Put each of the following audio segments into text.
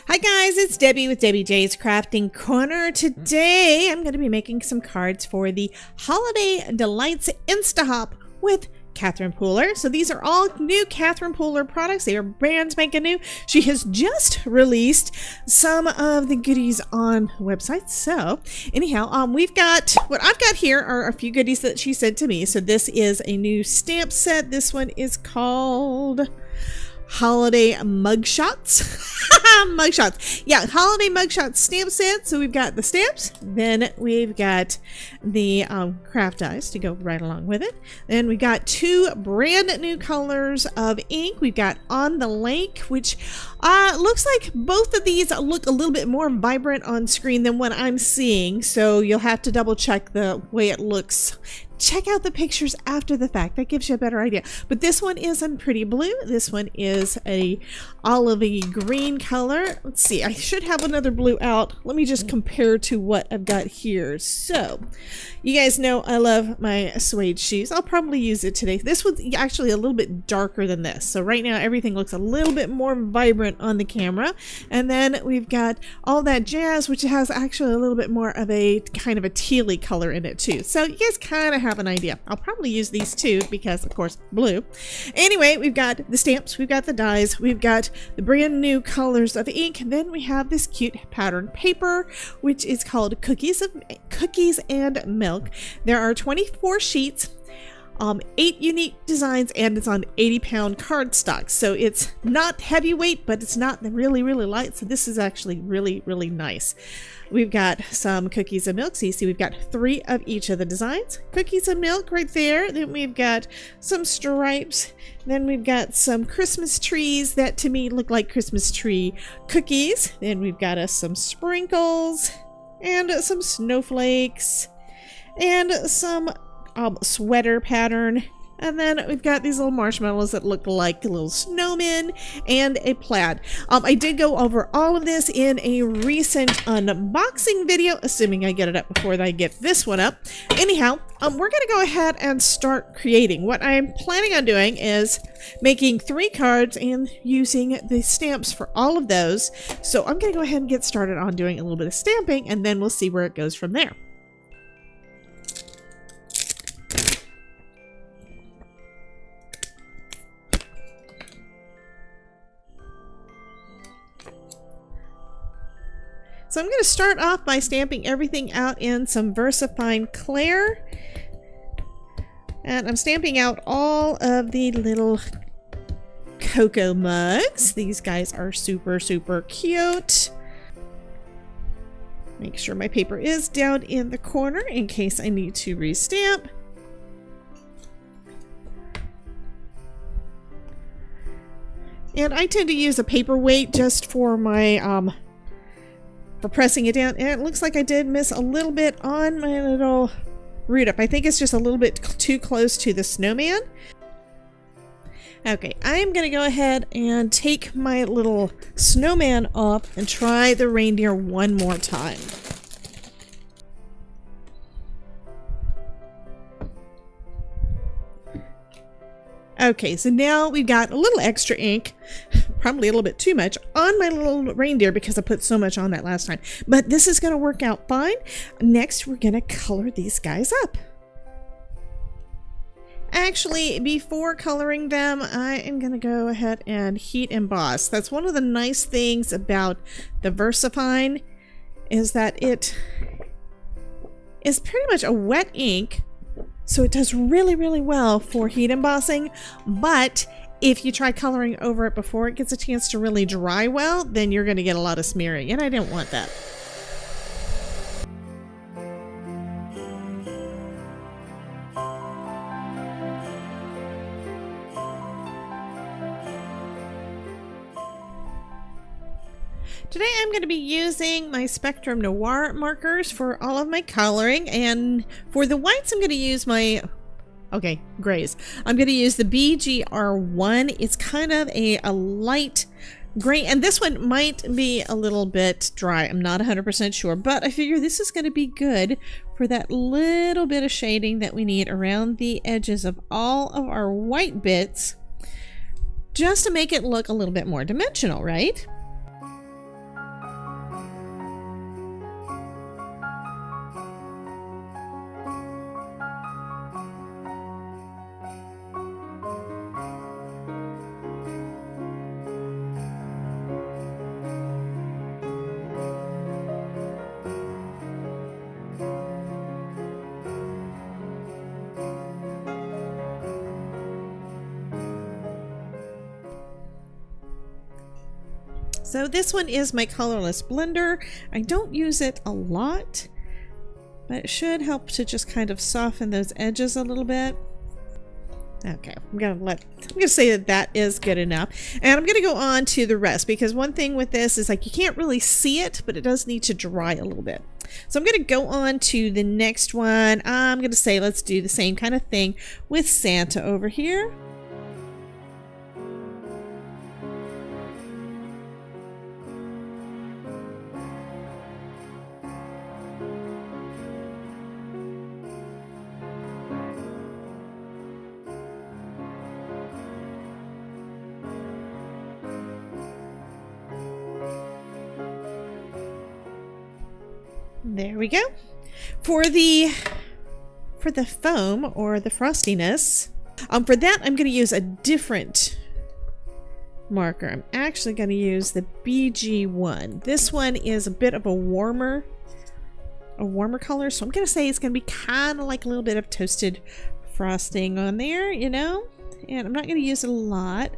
Hi guys, it's Debbie with Debbie J's Crafting Corner. Today I'm going to be making some cards for the Holiday Delights Insta-Hop with Catherine Pooler. So these are all new Catherine Pooler products. They are brand spanking new. She has just released some of the goodies on the website. So anyhow, we've got, what I've got here are a few goodies that she sent to me. So this is a new stamp set. This one is called Holiday Mugshots. Mugshots. Yeah, Holiday Mugshots stamp set. So we've got the stamps, then we've got the craft dies to go right along with it. Then we got two brand new colors of ink. We've got On the Lake, which looks like both of these look a little bit more vibrant on screen than what I'm seeing. So you'll have to double check the way it looks. Check out the pictures after the fact. That gives you a better idea. But this one is in pretty blue. This one is a olivey green color. Let's see. I should have another blue out. Let me just compare to what I've got here. So, you guys know I love my suede shoes. I'll probably use it today. This one's actually a little bit darker than this. So right now everything looks a little bit more vibrant on the camera. And then we've got All That Jazz, which has actually a little bit more of a kind of a tealy color in it too. So you guys kind of have an idea. I'll probably use these two because of course blue. Anyway, we've got the stamps, we've got the dies, we've got the brand new colors of ink, and then we have this cute pattern paper which is called Cookies and Milk. There are 24 sheets, 8 unique designs, and it's on 80-pound cardstock. So it's not heavyweight, but it's not really light. So this is actually really nice. We've got some cookies and milk. So you see we've got 3 of each of the designs. Cookies and milk right there. Then we've got some stripes. Then we've got some Christmas trees that to me look like Christmas tree cookies. Then we've got us some sprinkles and some snowflakes and some sweater pattern. And then we've got these little marshmallows that look like little snowmen and a plaid. I did go over all of this in a recent unboxing video, assuming I get it up before I get this one up. Anyhow, we're going to go ahead and start creating. What I'm planning on doing is making 3 cards and using the stamps for all of those. So I'm going to go ahead and get started on doing a little bit of stamping, and then we'll see where it goes from there. So I'm going to start off by stamping everything out in some VersaFine Clair. And I'm stamping out all of the little cocoa mugs. These guys are super cute. Make sure my paper is down in the corner in case I need to restamp. And I tend to use a paperweight just for my for pressing it down, and it looks like I did miss a little bit on my little root up. I think it's just a little bit too close to the snowman. Okay, I'm gonna go ahead and take my little snowman off and try the reindeer one more time. Okay, so now we've got a little extra ink, probably a little bit too much, on my little reindeer because I put so much on that last time. But this is going to work out fine. Next, we're going to color these guys up. Actually, before coloring them, I am going to go ahead and heat emboss. That's one of the nice things about the VersaFine, is that it is pretty much a wet ink. So it does really well for heat embossing, but if you try coloring over it before it gets a chance to really dry well, then you're going to get a lot of smearing, and I don't want that. Today I'm going to be using my Spectrum Noir markers for all of my coloring, and for the whites I'm going to use my, grays. I'm going to use the BGR1. It's kind of a light gray, and this one might be a little bit dry. I'm not 100% sure, but I figure this is going to be good for that little bit of shading that we need around the edges of all of our white bits, just to make it look a little bit more dimensional, right? So this one is my colorless blender. I don't use it a lot, but it should help to just kind of soften those edges a little bit. Okay, I'm gonna say that that is good enough, and I'm gonna go on to the rest, because one thing with this is like you can't really see it, but it does need to dry a little bit. So I'm gonna go on to the next one. I'm gonna say let's do the same kind of thing with Santa over here. There we go. For the foam or the frostiness, for that I'm going to use a different marker. I'm actually going to use the BG1. This one is a bit of a warmer color, so I'm going to say it's going to be kind of like a little bit of toasted frosting on there, you know, and I'm not going to use it a lot.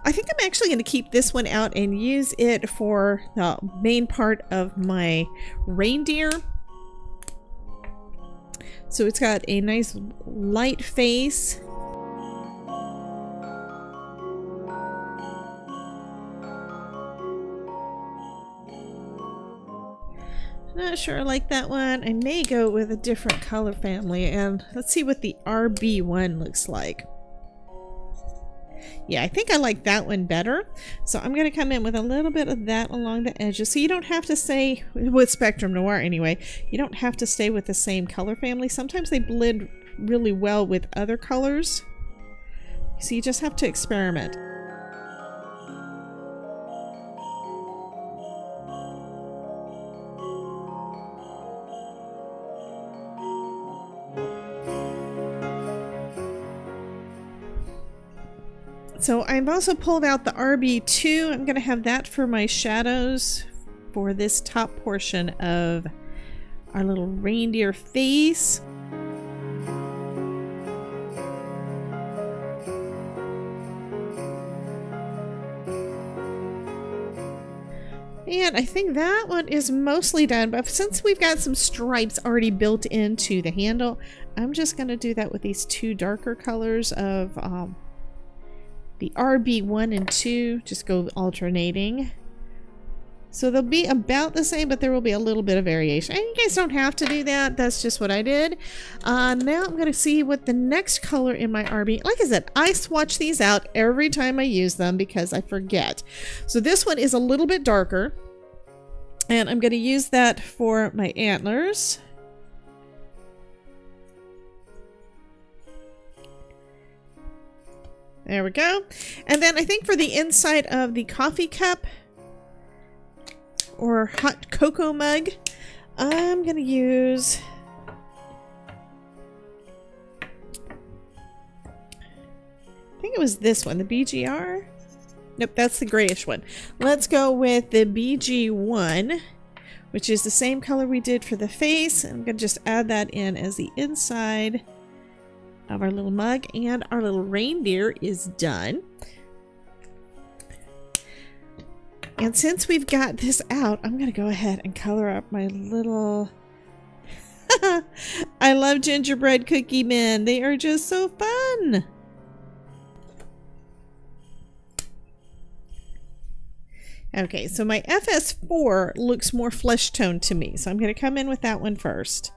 I think I'm actually going to keep this one out and use it for the main part of my reindeer. So it's got a nice light face. Not sure I like that one. I may go with a different color family, and let's see what the RB1 looks like. Yeah, I think I like that one better. So I'm going to come in with a little bit of that along the edges. So you don't have to stay with Spectrum Noir anyway. You don't have to stay with the same color family. Sometimes they blend really well with other colors. So you just have to experiment. So I've also pulled out the RB2. I'm going to have that for my shadows for this top portion of our little reindeer face. And I think that one is mostly done, but since we've got some stripes already built into the handle, I'm just going to do that with these two darker colors of the RB1 and 2, just go alternating. So they'll be about the same, but there will be a little bit of variation. And you guys don't have to do that. That's just what I did. Now I'm going to see what the next color in my RB... Like I said, I swatch these out every time I use them because I forget. So this one is a little bit darker. And I'm going to use that for my antlers. There we go. And then I think for the inside of the coffee cup or hot cocoa mug, I'm going to use... I think it was this one, the BGR. Nope, that's the grayish one. Let's go with the BG1, which is the same color we did for the face. I'm going to just add that in as the inside of our little mug, and our little reindeer is done. And since we've got this out, I'm going to go ahead and color up my little... I love gingerbread cookie men. They are just so fun. Okay, so my FS4 looks more flesh toned to me, so I'm going to come in with that one first.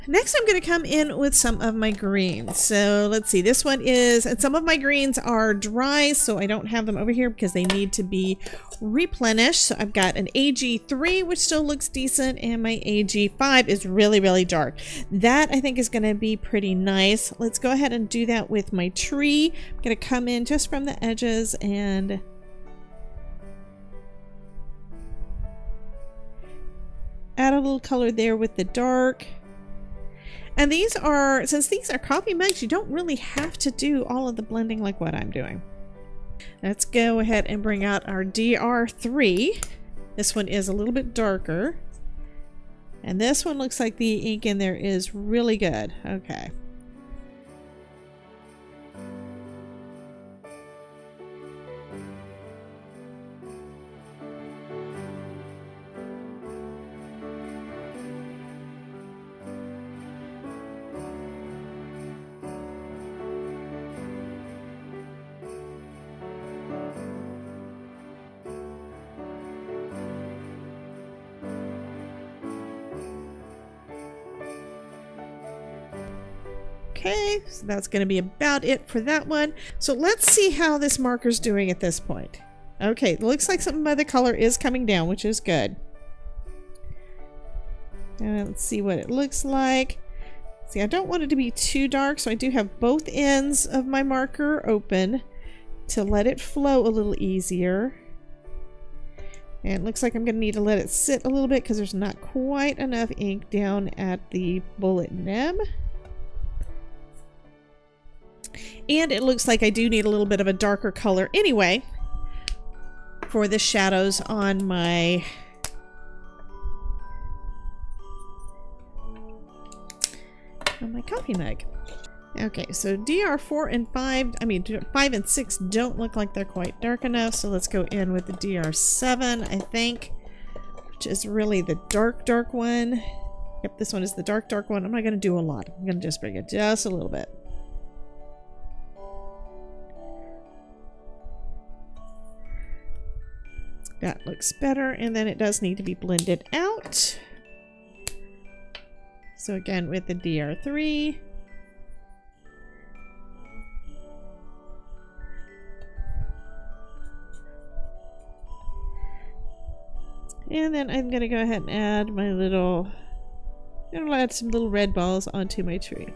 Next, I'm going to come in with some of my greens. So let's see, this one is, and some of my greens are dry, so I don't have them over here because they need to be replenished. So I've got an AG3, which still looks decent, and my AG5 is really, really dark. That I think is going to be pretty nice. Let's go ahead and do that with my tree. I'm going to come in just from the edges and add a little color there with the dark. And these are, since these are coffee mugs, you don't really have to do all of the blending like what I'm doing. Let's go ahead and bring out our DR3. This one is a little bit darker. And this one looks like the ink in there is really good. Okay. Okay, so that's going to be about it for that one. So let's see how this marker's doing at this point. Okay, it looks like some of the color is coming down, which is good. And let's see what it looks like. See, I don't want it to be too dark, so I do have both ends of my marker open to let it flow a little easier. And it looks like I'm going to need to let it sit a little bit because there's not quite enough ink down at the bullet nib. And it looks like I do need a little bit of a darker color anyway for the shadows on my coffee mug. Okay, so DR4 and 5, I mean 5 and 6 don't look like they're quite dark enough, so let's go in with the DR7, I think, which is really the dark one. Yep, this one is the dark one. I'm not going to do a lot. I'm going to just bring it just a little bit. That looks better, and then it does need to be blended out. So again, with the DR3. And then I'm going to go ahead and add my little, I'm going to add some little red balls onto my tree.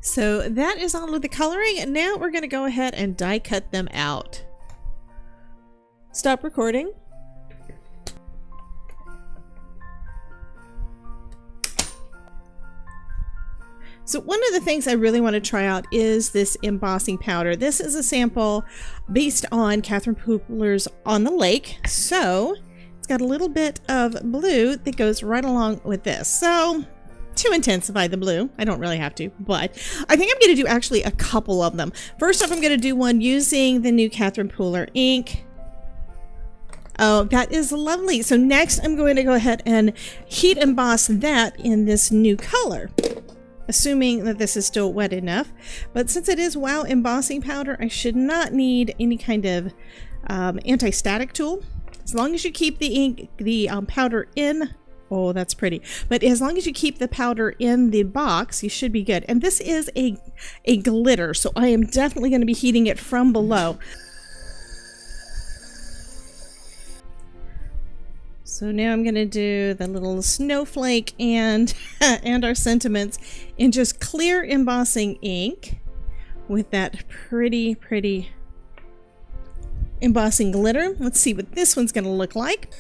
So that is all of the coloring, and now we're going to go ahead and die cut them out. Stop recording. So one of the things I really want to try out is this embossing powder. This is a sample based on Catherine Pooler's On the Lake. So it's got a little bit of blue that goes right along with this. So to intensify the blue, I don't really have to, but I think I'm going to do actually a couple of them. First off, I'm going to do one using the new Catherine Pooler ink. Oh, that is lovely. So next I'm going to go ahead and heat emboss that in this new color, assuming that this is still wet enough. But since it is WOW embossing powder, I should not need any kind of anti-static tool. As long as you keep the ink, the powder in, oh, that's pretty. But as long as you keep the powder in the box, you should be good. And this is a glitter, so I am definitely going to be heating it from below. So now I'm going to do the little snowflake and and our sentiments in just clear embossing ink with that pretty embossing glitter. Let's see what this one's going to look like.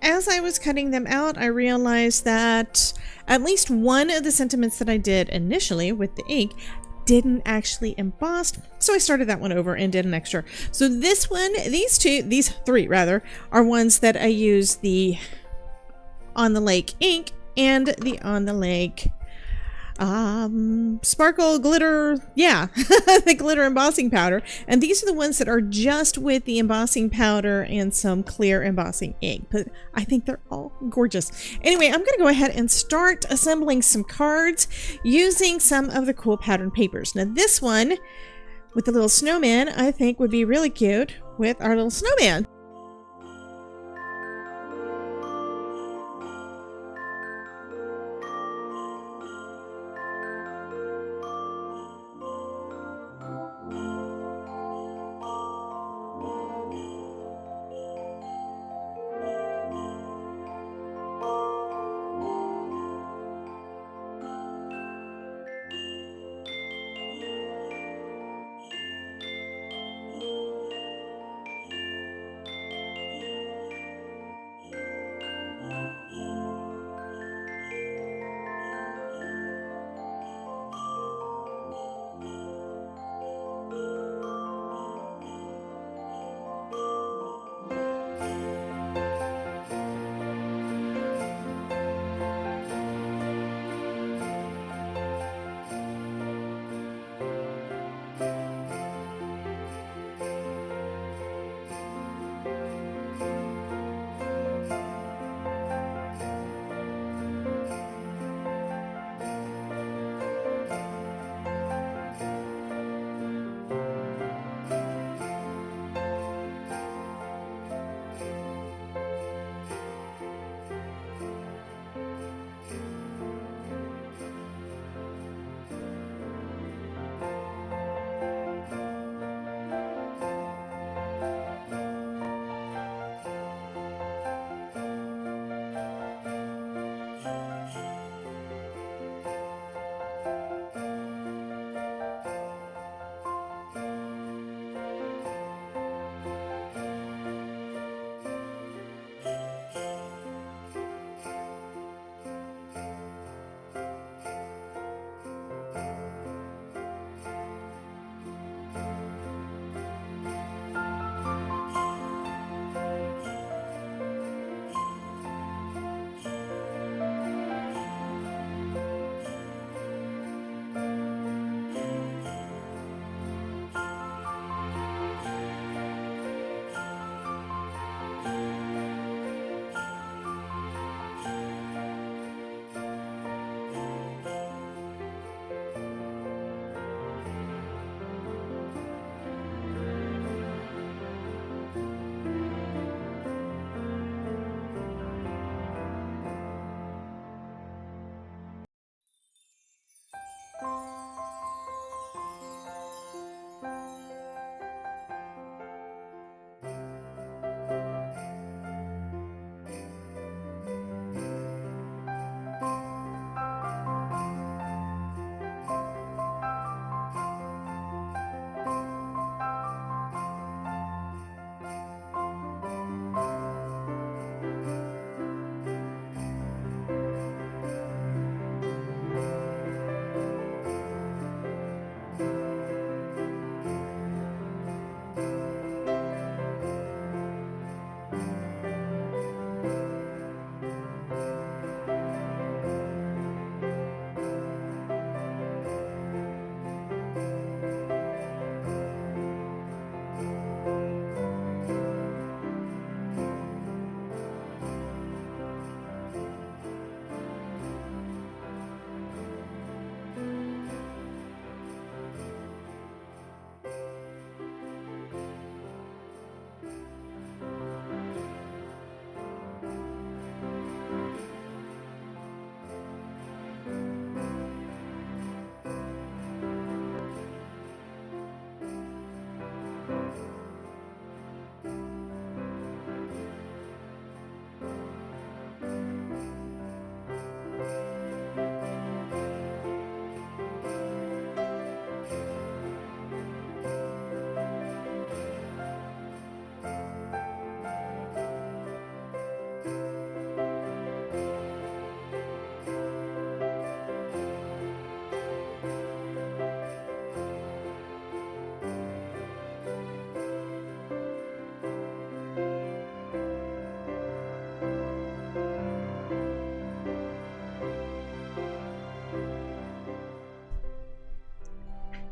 As I was cutting them out, I realized that at least one of the sentiments that I did initially with the ink didn't actually emboss, so I started that one over and did an extra. So this one, these three rather, are ones that I use the On the Lake ink and the On the Lake sparkle glitter, yeah, the glitter embossing powder. And these are the ones that are just with the embossing powder and some clear embossing ink, but I think they're all gorgeous. Anyway, I'm gonna go ahead and start assembling some cards using some of the cool pattern papers. Now this one with the little snowman I think would be really cute with our little snowman.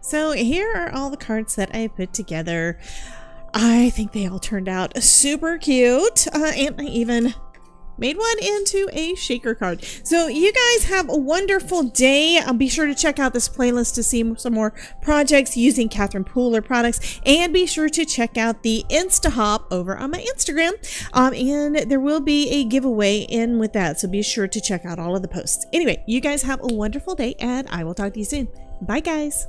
So here are all the cards that I put together. I think they all turned out super cute, and I even made one into a shaker card. So you guys have a wonderful day. Be sure to check out this playlist to see some more projects using Catherine Pooler products, and be sure to check out the Insta-Hop over on my Instagram. And there will be a giveaway in with that, so be sure to check out all of the posts. Anyway, you guys have a wonderful day, and I will talk to you soon. Bye, guys.